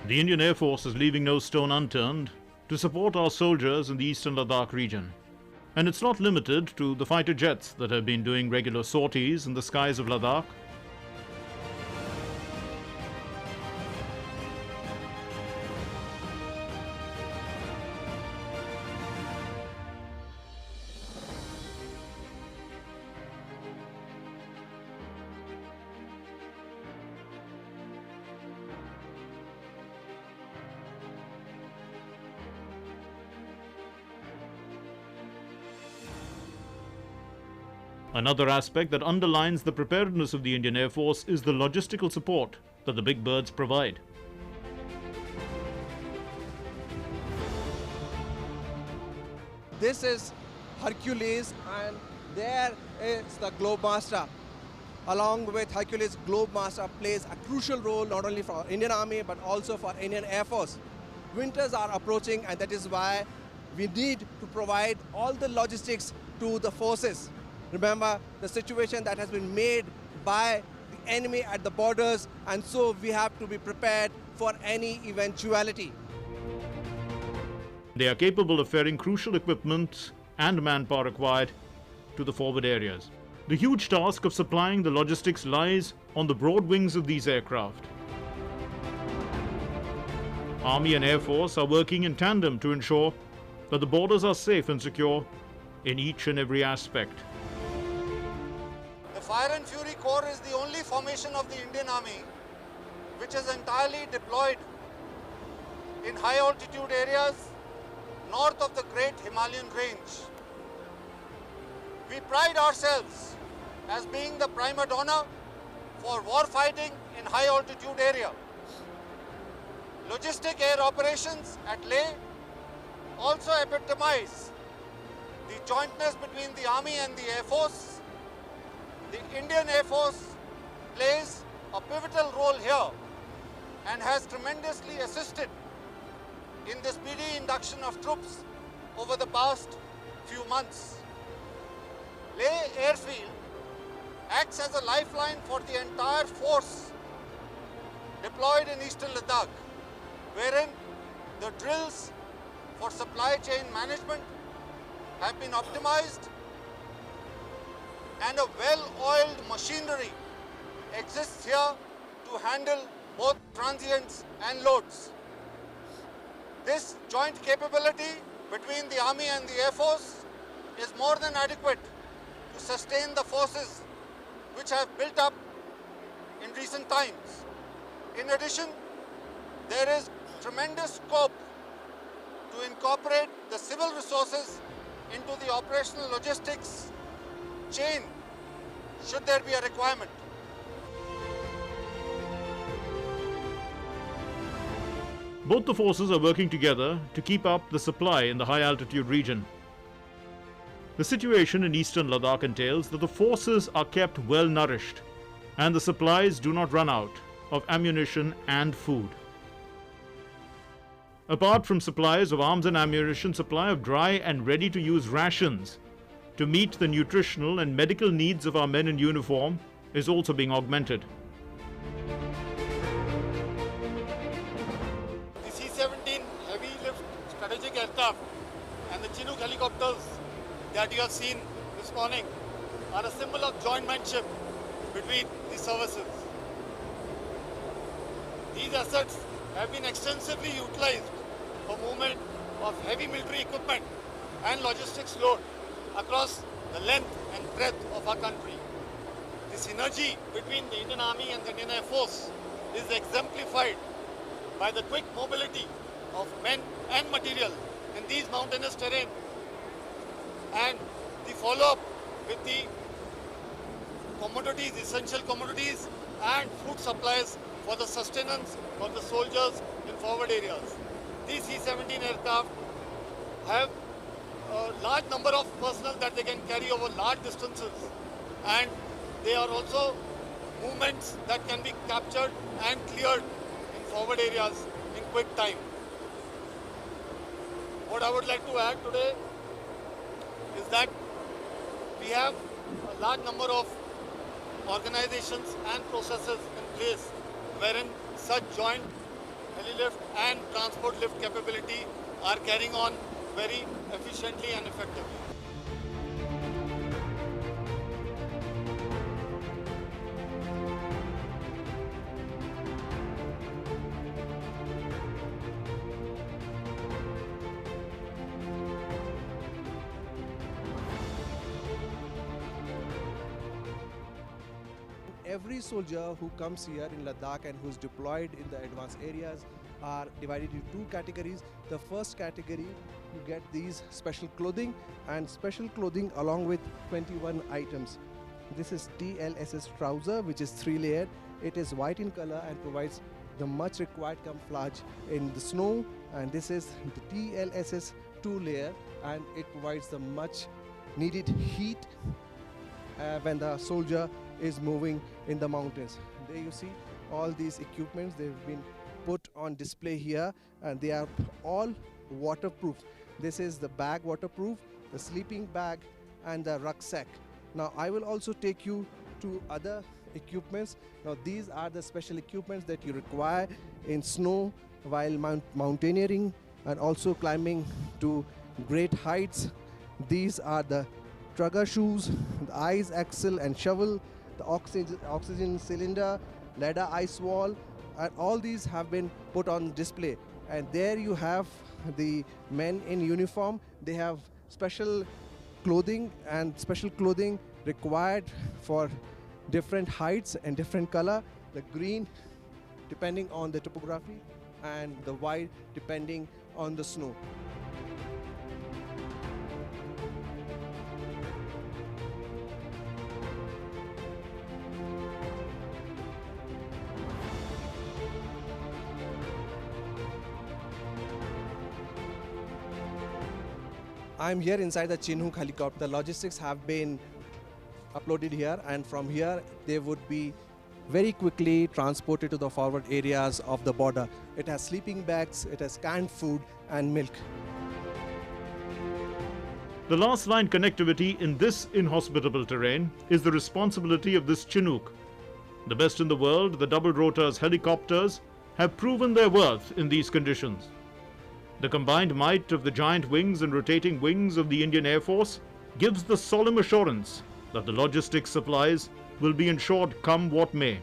The Indian Air Force is leaving no stone unturned to support our soldiers in the eastern Ladakh region. And it's not limited to the fighter jets that have been doing regular sorties in the skies of Ladakh. Another aspect that underlines the preparedness of the Indian Air Force is the logistical support that the big birds provide. This is Hercules, and there is the Globemaster. Along with Hercules, Globemaster plays a crucial role not only for Indian Army but also for Indian Air Force. Winters are approaching, and that is why we need to provide all the logistics to the forces. Remember the situation that has been made by the enemy at the borders, and so we have to be prepared for any eventuality. They are capable of ferrying crucial equipment and manpower required to the forward areas. The huge task of supplying the logistics lies on the broad wings of these aircraft. Army and Air Force are working in tandem to ensure that the borders are safe and secure in each and every aspect. The Fire and Fury Corps is the only formation of the Indian Army which is entirely deployed in high altitude areas north of the Great Himalayan Range. We pride ourselves as being the prima donna for war fighting in high altitude area. Logistic air operations at Leh also epitomize the jointness between the Army and the Air Force. The Indian Air Force plays a pivotal role here and has tremendously assisted in the speedy induction of troops over the past few months. Leh Airfield acts as a lifeline for the entire force deployed in eastern Ladakh, wherein the drills for supply chain management have been optimized and a well-oiled machinery exists here to handle both transients and loads. This joint capability between the Army and the Air Force is more than adequate to sustain the forces which have built up in recent times. In addition, there is tremendous scope to incorporate the civil resources into the operational logistics chain should there be a requirement. Both the forces are working together to keep up the supply in the high altitude region. The situation in eastern Ladakh entails that the forces are kept well nourished and the supplies do not run out of ammunition and food. Apart from supplies of arms and ammunition, supply of dry and ready-to-use rations to meet the nutritional and medical needs of our men in uniform is also being augmented. The C-17 heavy lift strategic aircraft and the Chinook helicopters that you have seen this morning are a symbol of jointmanship between the services. These assets have been extensively utilized for movement of heavy military equipment and logistics load across the length and breadth of our country. The synergy between the Indian Army and the Indian Air Force is exemplified by the quick mobility of men and material in these mountainous terrain and the follow-up with the commodities, essential commodities and food supplies for the sustenance for the soldiers in forward areas. These C-17 aircraft have a large number of personnel that they can carry over large distances, and they are also movements that can be captured and cleared in forward areas in quick time. What I would like to add today is that we have a large number of organizations and processes in place wherein such joint heli-lift and transport lift capability are carrying on very efficiently and effectively. Every soldier who comes here in Ladakh and who's deployed in the advanced areas are divided into two categories. The first category, you get these special clothing, and special clothing along with 21 items. This is TLSS trouser, which is 3-layered. It is white in color and provides the much required camouflage in the snow. And this is the TLSS 2-layer, and it provides the much needed heat when the soldier is moving in the mountains. There you see all these equipments, they've been put on display here, and they are all waterproof. This is the bag waterproof, the sleeping bag, and the rucksack. Now I will also take you to other equipments. Now these are the special equipments that you require in snow while mountaineering and also climbing to great heights. These are the trugger shoes, the ice axle and shovel, the oxygen cylinder, ladder ice wall, and all these have been put on display. And there you have the men in uniform. They have special clothing and special clothing required for different heights and different color. The green depending on the topography and the white depending on the snow. I'm here inside the Chinook helicopter. The logistics have been uploaded here, and from here they would be very quickly transported to the forward areas of the border. It has sleeping bags, it has canned food and milk. The last line connectivity in this inhospitable terrain is the responsibility of this Chinook. The best in the world, the double rotors helicopters have proven their worth in these conditions. The combined might of the giant wings and rotating wings of the Indian Air Force gives the solemn assurance that the logistics supplies will be ensured come what may.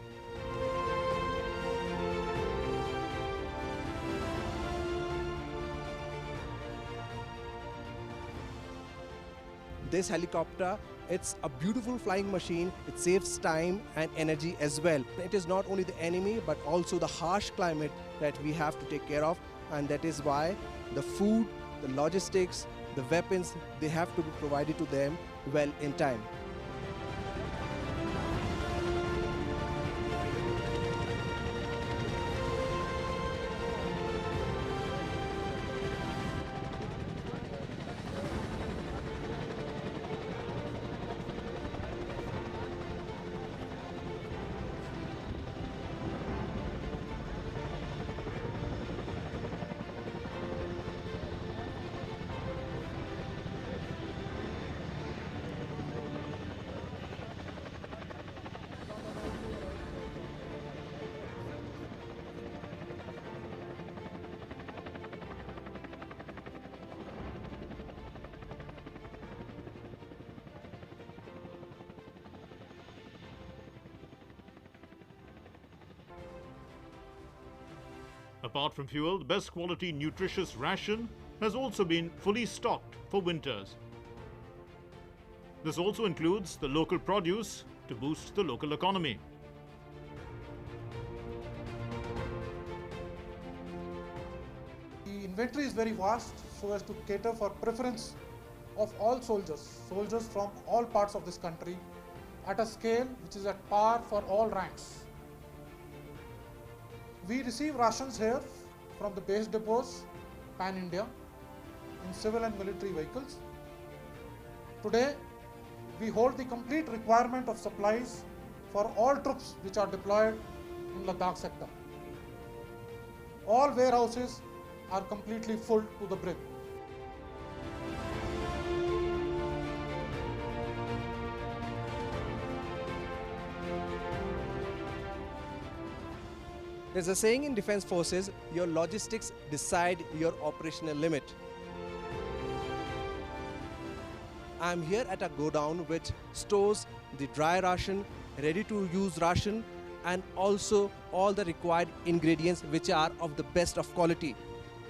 This helicopter, it's a beautiful flying machine. It saves time and energy as well. It is not only the enemy but also the harsh climate that we have to take care of, and that is why the food, the logistics, the weapons, they have to be provided to them well in time. Apart from fuel, the best quality nutritious ration has also been fully stocked for winters. This also includes the local produce to boost the local economy. The inventory is very vast so as to cater for preference of all soldiers from all parts of this country at a scale which is at par for all ranks. We receive rations here from the base depots pan-India in civil and military vehicles. Today, we hold the complete requirement of supplies for all troops which are deployed in Ladakh sector. All warehouses are completely full to the brim. There's a saying in defense forces, your logistics decide your operational limit. I'm here at a godown which stores the dry ration, ready to use ration, and also all the required ingredients which are of the best of quality.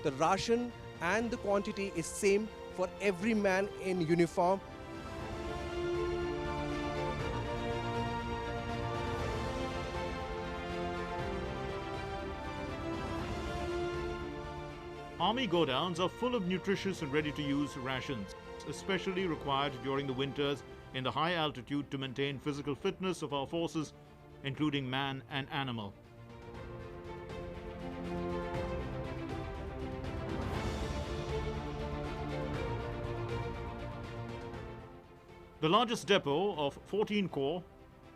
The ration and the quantity is same for every man in uniform. Army godowns are full of nutritious and ready-to-use rations, especially required during the winters in the high altitude to maintain physical fitness of our forces, including man and animal. The largest depot of 14 corps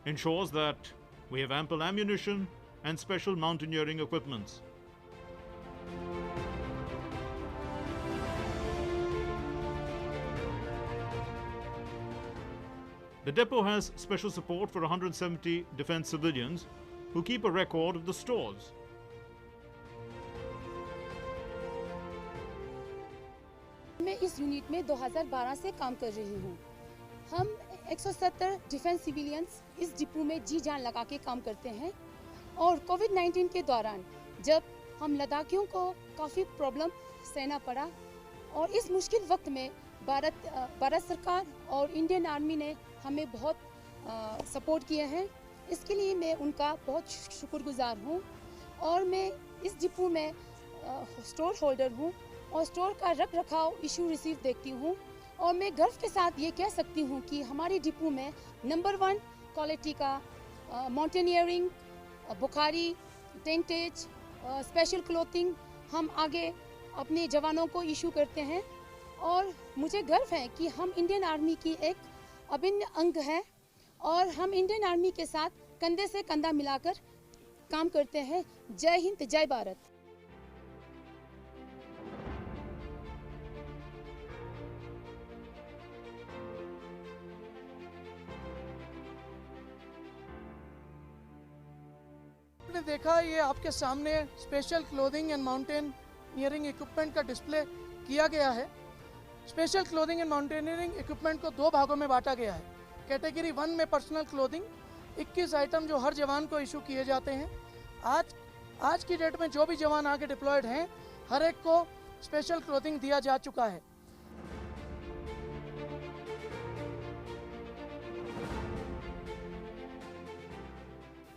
ensures that we have ample ammunition and special mountaineering equipments. The depot has special support for 170 defense civilians who keep a record of the stores. मैं इस unit में 2012 से काम कर रही हूँ। हम 170 defence civilians इस डिपो में जी जान लगा के काम करते हैं और कोविड-19 के दौरान जब हम लद्दाखियों को काफ़ी प्रॉब्लम सहना पड़ा और इस मुश्किल वक्त में भारत सरकार और इंडियन आर्मी ने हमें बहुत सपोर्ट किए हैं। इसके लिए मैं उनका बहुत शुक्रगुजार हूँ और मैं इस डिपो में स्टोर होल्डर हूँ और स्टोर का रख रखाव इशू रिसीव देखती हूँ और मैं गर्व के साथ ये कह सकती हूँ कि हमारी डिपो में नंबर 1 क्वालिटी का mountaineering, Bukhari, tentage, special clothing हम आगे अपने जवानों को इशू करते हैं और मुझे गर्व है कि हम इंडियन आर्मी की एक अभिन्न अंग है और हम इंडियन आर्मी के साथ कंधे से कंधा मिलाकर काम करते हैं। जय हिंद, जय भारत। आपने देखा ये आपके सामने special clothing and mountaineering equipment का डिस्प्ले किया गया है। Special clothing and mountaineering equipment को 2 भागों में बांटा गया है। कैटेगरी 1 में पर्सनल क्लोथिंग 21 आइटम जो हर जवान को इशू किए जाते हैं। आज की डेट में जो भी जवान आगे डिप्लॉयड हैं हर एक को स्पेशल क्लोथिंग दिया जा चुका है।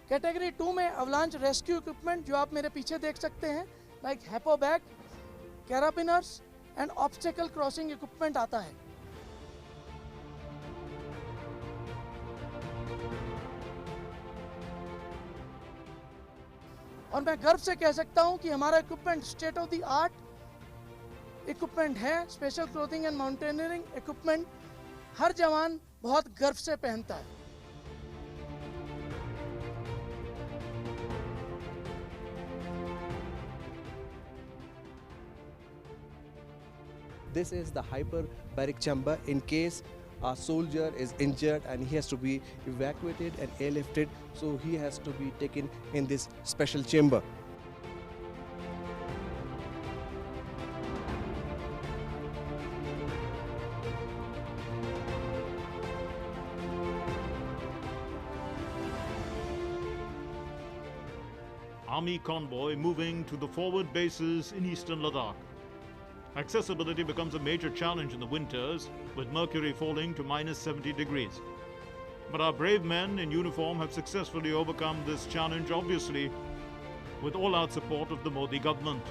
कैटेगरी 2 में अवलांच रेस्क्यू इक्विपमेंट जो आप मेरे पीछे देख सकते हैं like HAPO bag, carabiners and obstacle crossing equipment आता है। और मैं गर्व से कह सकता हूं कि हमारा equipment state of the art equipment है। Special clothing and mountaineering equipment हर जवान बहुत गर्व से पहनता है। This is the hyperbaric chamber in case a soldier is injured and he has to be evacuated and airlifted, so he has to be taken in this special chamber. Army convoy moving to the forward bases in eastern Ladakh. Accessibility becomes a major challenge in the winters, with mercury falling to -70 degrees. But our brave men in uniform have successfully overcome this challenge, obviously, with all-out support of the Modi government.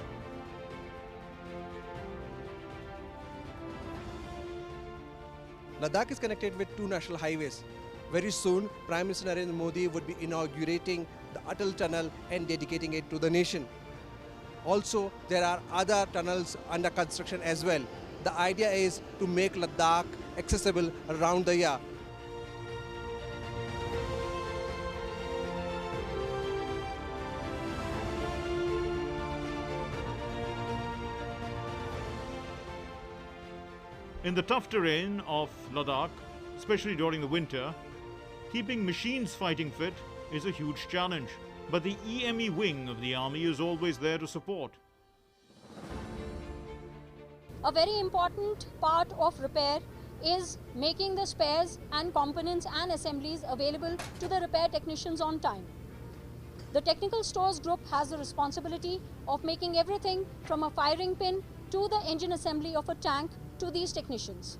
Ladakh is connected with 2 national highways. Very soon, Prime Minister Narendra Modi would be inaugurating the Atal Tunnel and dedicating it to the nation. Also, there are other tunnels under construction as well. The idea is to make Ladakh accessible around the year. In the tough terrain of Ladakh, especially during the winter, keeping machines fighting fit is a huge challenge. but the EME wing of the Army is always there to support. A very important part of repair is making the spares and components and assemblies available to the repair technicians on time. The Technical Stores Group has the responsibility of making everything from a firing pin to the engine assembly of a tank to these technicians.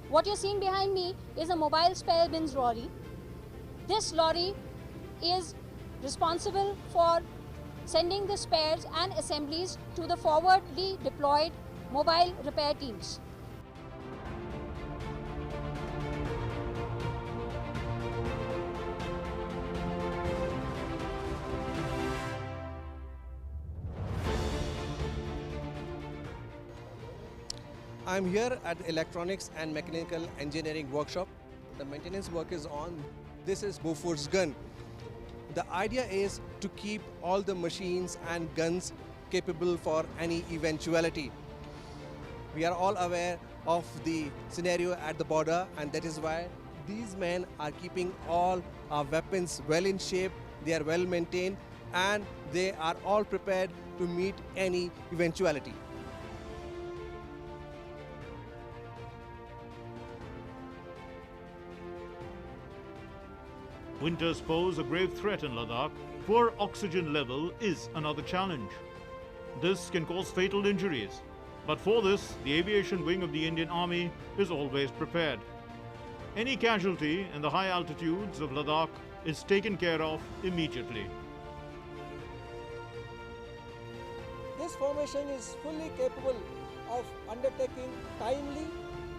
What you're seeing behind me is a mobile spare bins lorry. This lorry is responsible for sending the spares and assemblies to the forwardly deployed mobile repair teams. I'm here at the Electronics and Mechanical Engineering Workshop. The maintenance work is on. This is Bofors gun. The idea is to keep all the machines and guns capable for any eventuality. We are all aware of the scenario at the border, and that is why these men are keeping all our weapons well in shape, they are well maintained, and they are all prepared to meet any eventuality. Winters pose a grave threat in Ladakh. Poor oxygen level is another challenge. This can cause fatal injuries. But for this, the aviation wing of the Indian Army is always prepared. Any casualty in the high altitudes of Ladakh is taken care of immediately. This formation is fully capable of undertaking timely,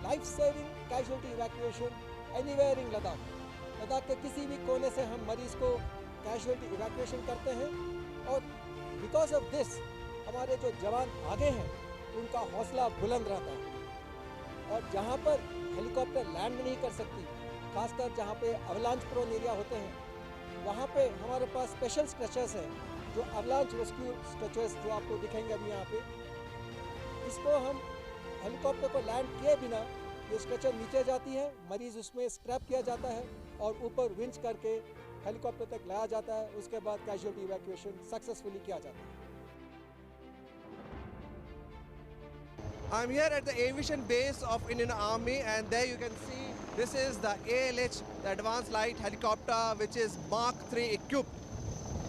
life-saving casualty evacuation anywhere in Ladakh. Ladakh के किसी भी कोने से हम मरीज को casualty evacuation करते हैं और बिकॉज ऑफ दिस हमारे जो जवान आगे हैं उनका हौसला बुलंद रहता है और जहाँ पर हेलीकॉप्टर लैंड नहीं कर सकती, खासकर जहाँ पे अवलांच प्रोन एरिया होते हैं, वहाँ पे हमारे पास स्पेशल स्ट्रेचर्स हैं जो अवलांच रेस्क्यू स्ट्रेचर्स जो आपको दिखेंगे अभी यहाँ पे। इसको हम हेलीकॉप्टर को लैंड किए बिना ये स्ट्रेचर नीचे जाती है, मरीज उसमें स्ट्रैप किया जाता है और ऊपर विंच करके हेलीकॉप्टर तक लाया जाता है। उसके बाद कैजुअलिटी इवैक्यूएशन सक्सेसफुली किया जाता है। I'm here at the aviation base of Indian Army, and there you can see this is the ALH, the Advanced Light Helicopter, which is Mark III equipped.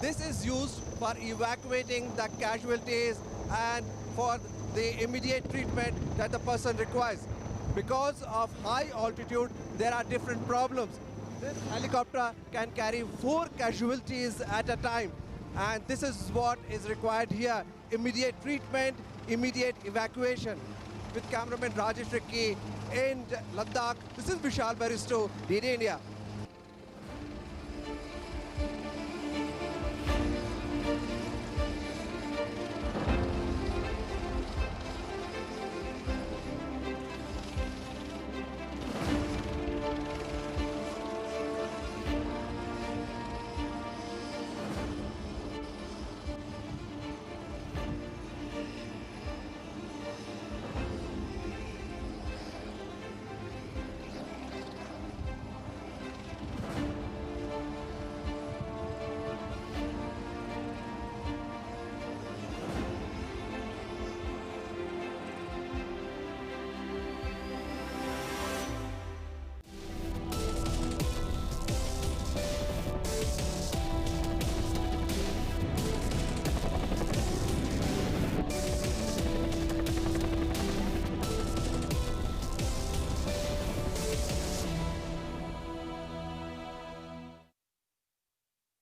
This is used for evacuating the casualties and for the immediate treatment that the person requires. Because of high altitude, there are different problems. This helicopter can carry 4 casualties at a time, and this is what is required here: immediate treatment, immediate evacuation. With cameraman Rajesh Ricky in Ladakh, this is Vishal Baristo, DD India.